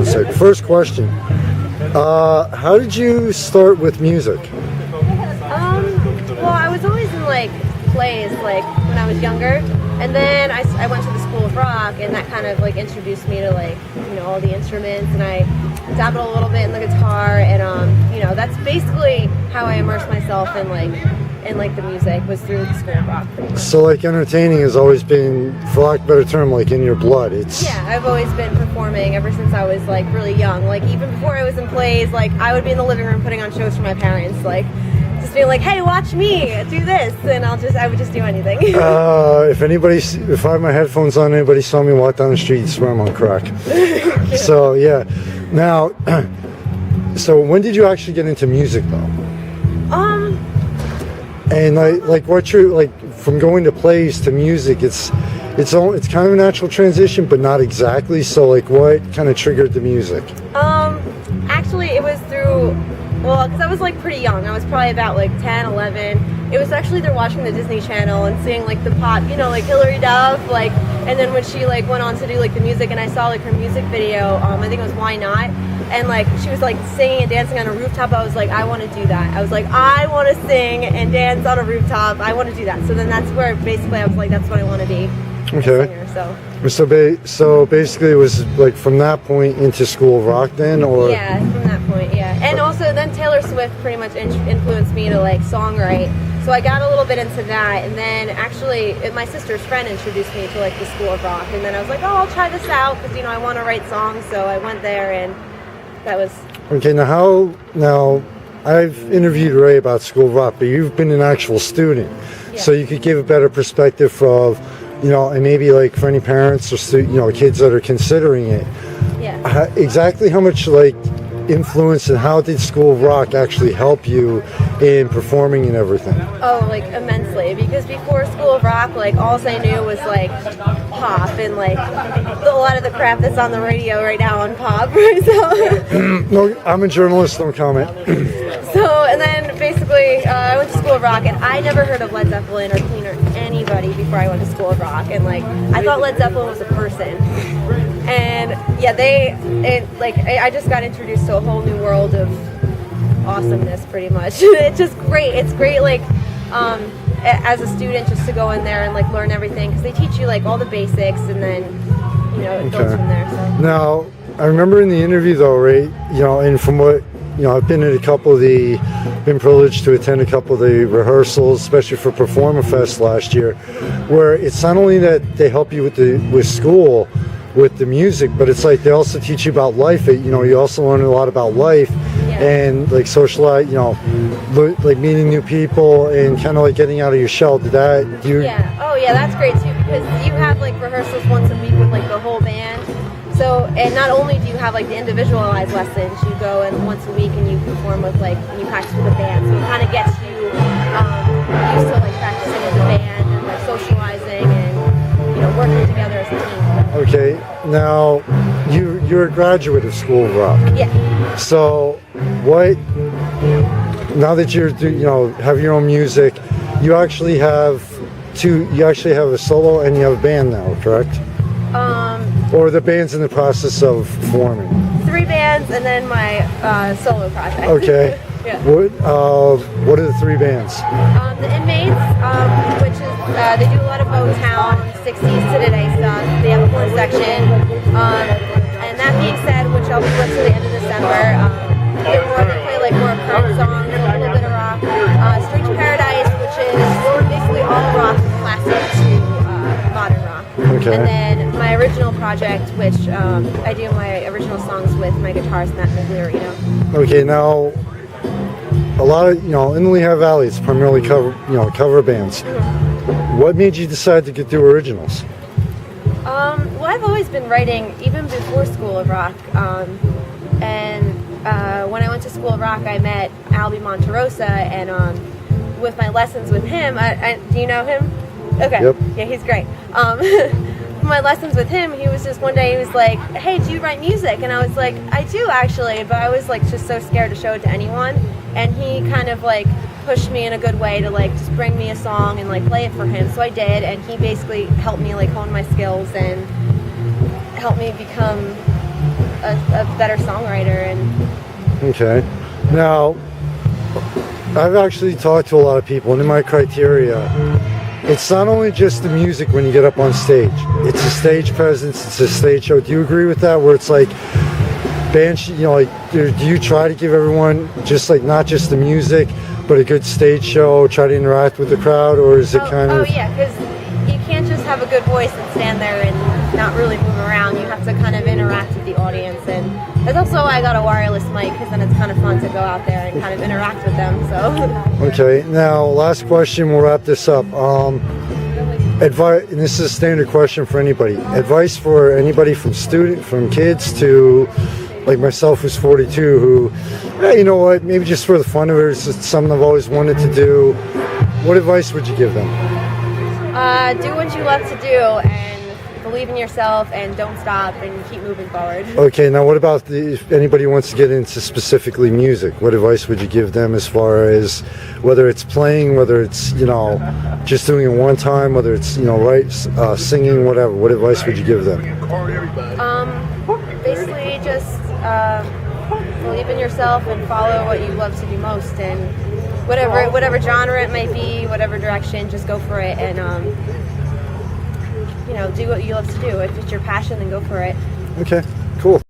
sec. First question. How did you start with music? Well, I was always in like plays like when I was younger, and then I went to the School of Rock, and that kind of like introduced me to like all the instruments, and I dabbled a little bit in the guitar, and that's basically how I immersed myself in the music was through the School of Rock. So like entertaining has always been, for lack of a better term, like in your blood. I've always been performing ever since I was like really young. Like even before I was in plays, like I would be in the living room putting on shows for my parents, like just being like, hey, watch me do this, and I would just do anything. If I had my headphones on, anybody saw me walk down the street, you'd swear I'm on crack. So yeah. Now, so when did you actually get into music though? And what's your, like, from going to plays to music, it's kind of a natural transition, but not exactly. So like, what kind of triggered the music? Actually, it was through, because I was like pretty young. I was probably about like 10, 11. It was actually through watching the Disney Channel and seeing like the pop, like Hilary Duff, like, and then when she like went on to do like the music, and I saw like her music video, I think it was Why Not? And like she was like singing and dancing on a rooftop. I was like, I want to do that. I was like, I want to sing and dance on a rooftop. I want to do that. So then that's where basically I was like, that's what I want to be. Okay. A singer, so basically it was like from that point into School of Rock then, or? Yeah, from that point, yeah. And also then Taylor Swift pretty much influenced me to like songwrite. So I got a little bit into that, and then actually my sister's friend introduced me to like the School of Rock, and then I was like, oh, I'll try this out because I want to write songs. So I went there, and that was okay. Now I've interviewed Ray about School of Rock, but you've been an actual student, so you could give a better perspective of, and maybe like for any parents or kids that are considering it. Yeah. Exactly how much like influence and how did School of Rock actually help you in performing and everything? Oh, like immensely, because before School of Rock, like all I knew was like pop and like a lot of the crap that's on the radio right now on pop. So no, I'm a journalist, don't comment. And then basically I went to School of Rock, and I never heard of Led Zeppelin or Queen or anybody before I went to School of Rock, and like I thought Led Zeppelin was a person. And I just got introduced to a whole new world of awesomeness, pretty much. It's just great. It's great, like, as a student, just to go in there and like learn everything, because they teach you like all the basics, and then it goes from there. So. Now, I remember in the interview though, right? And from what I've been been privileged to attend a couple of the rehearsals, especially for Performer Fest last year, where it's not only that they help you with school, with the music, but it's like they also teach you about life. You also learn a lot about life, and like socialize, like meeting new people and kind of like getting out of your shell. Yeah. Oh yeah, that's great too, because you have like rehearsals once a week with like the whole band. So, and not only do you have like the individualized lessons, you go in once a week and you perform with and you practice with a band. So it kind of gets you used to like practicing with the band and like socializing and working together as a team. Okay, now you're a graduate of School of Rock. Yeah. So now that you're have your own music, you actually have a solo and you have a band now, correct? Or the band's in the process of forming? 3 bands and then my solo project. Okay. Yeah. What are the 3 bands? The Inmates, which is they do a lot of Motown, 60s to today stuff. They have a horn section. And that being said, which I'll be with till the end of December, they play like more current songs, a little bit of rock. Strange Paradise, which is basically all rock, classic to modern rock. Okay. And then my original project, which I do my original songs with my guitarist Matt Migliorino. Okay, now a lot of in the Lehigh Valley, it's primarily cover bands. Mm-hmm. What made you decide to do originals? Well, I've always been writing even before School of Rock, and when I went to School of Rock, I met Albie Monterosa, and with my lessons with him, do you know him? Okay. Yep. Yeah, he's great. My lessons with him, he was just one day, he was like, hey, do you write music? And I was like, I do actually, but I was like just so scared to show it to anyone. And he kind of like pushed me in a good way to like just bring me a song and like play it for him. So I did, and he basically helped me like hone my skills and helped me become a better songwriter. And Okay. Now, I've actually talked to a lot of people, and in my criteria, it's not only just the music when you get up on stage. It's a stage presence. It's a stage show. Do you agree with that? Where it's like band, like do you try to give everyone just like not just the music, but a good stage show? Try to interact with the crowd, or is it kind of? Oh yeah, because you can't just have a good voice and stand there and not really move around. You have to kind of interact with the audience, and that's also why I got a wireless mic, because then it's kind of fun to go out there and kind of interact with them. So. Okay. Now, last question. We'll wrap this up. Advice, and this is a standard question for anybody. Advice for anybody from kids to like myself, who's 42, who, hey, you know what, maybe just for the fun of it, it's just something I've always wanted to do. What advice would you give them? Do what you love to do, and believe in yourself, and don't stop, and keep moving forward. Okay, now what about if anybody wants to get into specifically music? What advice would you give them as far as whether it's playing, whether it's, just doing it one time, whether it's, singing, whatever? What advice would you give them? Basically just believe in yourself and follow what you love to do most, and whatever genre it might be, whatever direction, just go for it, and do what you love to do. If it's your passion, then go for it. Okay, cool.